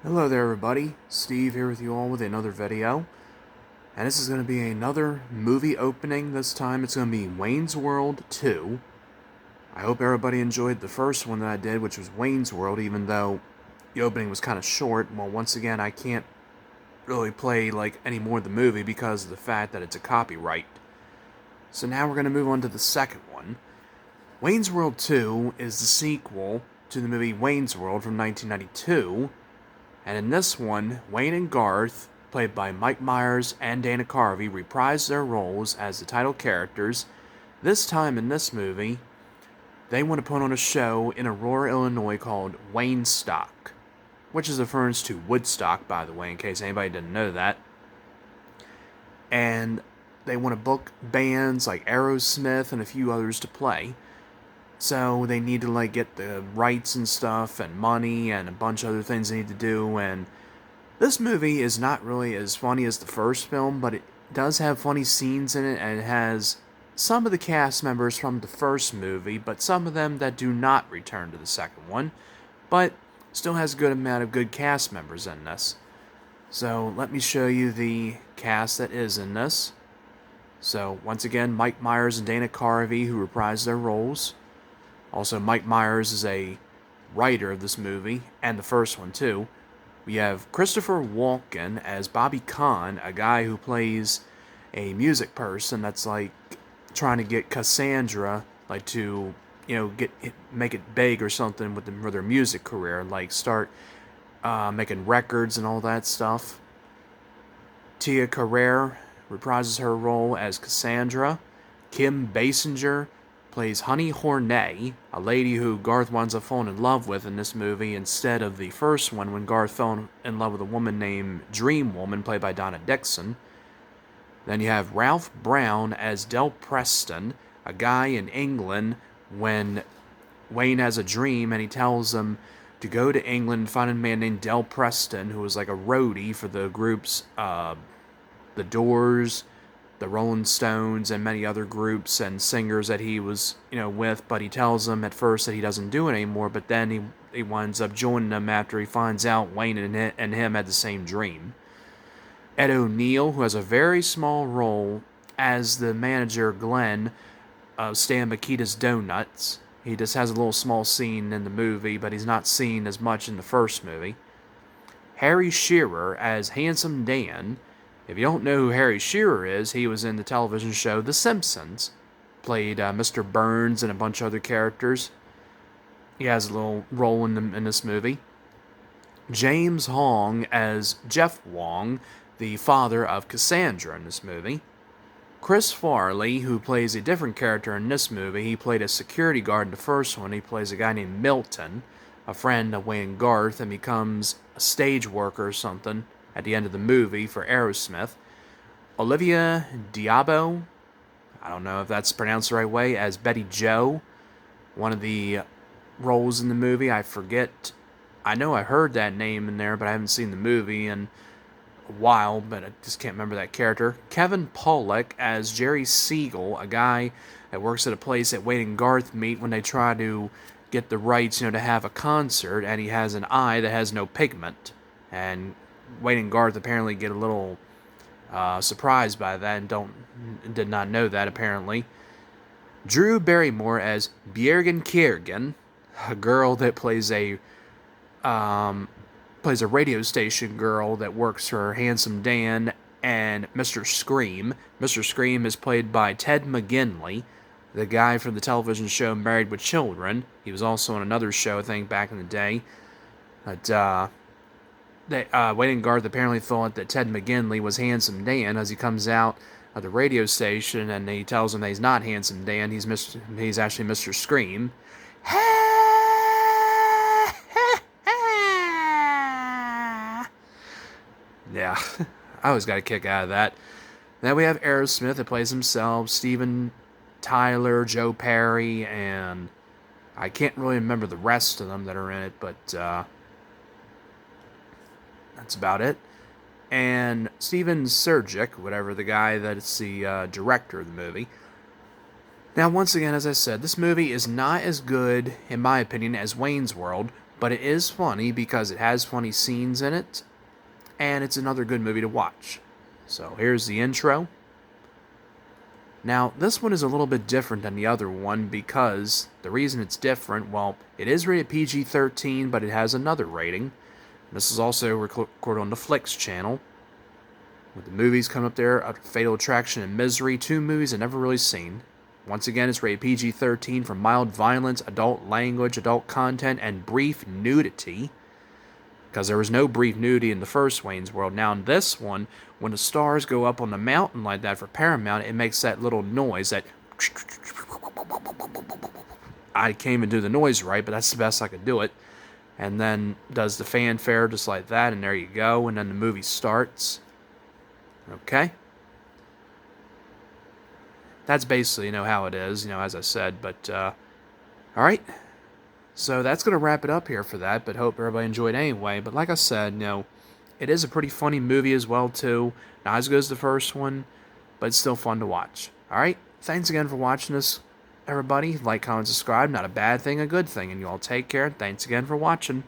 Hello there everybody, Steve here with you all with another video, and this is going to be another movie opening. This time it's going to be Wayne's World 2. I hope everybody enjoyed the first one that I did, which was Wayne's World, even though the opening was kind of short. Well, once again, I can't really play any more of the movie because of the fact that it's a copyright. So now we're going to move on to the second one. Wayne's World 2 is the sequel to the movie Wayne's World from 1992, and in this one, Wayne and Garth, played by Mike Myers and Dana Carvey, reprised their roles as the title characters. This time in this movie, they want to put on a show in Aurora, Illinois called Wayne Stock, which is a reference to Woodstock, by the way, in case anybody didn't know that. And they want to book bands like Aerosmith and a few others to play. So they need to get the rights and stuff and money and a bunch of other things they need to do. And this movie is not really as funny as the first film, but it does have funny scenes in it, and it has some of the cast members from the first movie, but some of them that do not return to the second one, but still has a good amount of good cast members in this. So let me show you the cast that is in this. So once again, Mike Myers and Dana Carvey, who reprise their roles. Also, Mike Myers is a writer of this movie, and the first one too. We have Christopher Walken as Bobby Kahn, a guy who plays a music person that's trying to get Cassandra to make it big or something with their music career, start making records and all that stuff. Tia Carrere reprises her role as Cassandra. Kim Basinger plays Honey Hornet, a lady who Garth winds up falling in love with in this movie instead of the first one when Garth fell in love with a woman named Dream Woman, played by Donna Dixon. Then you have Ralph Brown as Del Preston, a guy in England when Wayne has a dream and he tells him to go to England and find a man named Del Preston who was like a roadie for the groups The Doors, the Rolling Stones, and many other groups and singers that he was, with, but he tells them at first that he doesn't do it anymore, but then he winds up joining them after he finds out Wayne and him had the same dream. Ed O'Neill, who has a very small role as the manager Glenn of Stan Mikita's Donuts. He just has a little small scene in the movie, but he's not seen as much in the first movie. Harry Shearer as Handsome Dan. If you don't know who Harry Shearer is, he was in the television show The Simpsons. Played Mr. Burns and a bunch of other characters. He has a little role in this movie. James Hong as Jeff Wong, the father of Cassandra in this movie. Chris Farley, who plays a different character in this movie. He played a security guard in the first one. He plays a guy named Milton, a friend of Wayne and Garth, and becomes a stage worker or something at the end of the movie for Aerosmith. Olivia Diabo, I don't know if that's pronounced the right way, as Betty Joe, one of the roles in the movie. I forget. I know I heard that name in there, but I haven't seen the movie in a while, but I just can't remember that character. Kevin Pollak as Jerry Siegel, a guy that works at a place that Wayne and Garth meet when they try to get the rights, to have a concert, and he has an eye that has no pigment. And Wayne and Garth apparently get a little surprised by that and did not know that, apparently. Drew Barrymore as Bjergen Kiergan, a girl that plays a radio station girl that works for Handsome Dan and Mr. Scream. Mr. Scream is played by Ted McGinley, the guy from the television show Married with Children. He was also on another show, I think, back in the day. But Wayne and Garth apparently thought that Ted McGinley was Handsome Dan as he comes out of the radio station and he tells him that he's not Handsome Dan, he's actually Mr. Scream. Yeah, I always got a kick out of that. Then we have Aerosmith that plays himself, Steven Tyler, Joe Perry, and I can't really remember the rest of them that are in it, but that's about it. And Steven Surgic, whatever, the guy that's the director of the movie. Now, once again, as I said, this movie is not as good, in my opinion, as Wayne's World, But it is funny because it has funny scenes in it, and it's another good movie to watch. So here's the intro. Now, this one is a little bit different than the other one because the reason it's different, well, it is rated PG-13, but it has another rating. This is also recorded on the Flicks channel. With the movies coming up there, Fatal Attraction and Misery, 2 movies I've never really seen. Once again, it's rated PG-13 for mild violence, adult language, adult content, and brief nudity. Because there was no brief nudity in the first Wayne's World. Now in this one, when the stars go up on the mountain like that for Paramount, it makes that little noise, that... I can't even do the noise right, but that's the best I could do it. And then does the fanfare just like that, and there you go, and then the movie starts. Okay? That's basically, how it is, as I said, but, alright. So that's going to wrap it up here for that, but hope everybody enjoyed anyway. But like I said, it is a pretty funny movie as well, too. Not as good as the first one, but it's still fun to watch. Alright, thanks again for watching this, everybody. Like, comment, subscribe. Not a bad thing, a good thing. And you all take care. Thanks again for watching.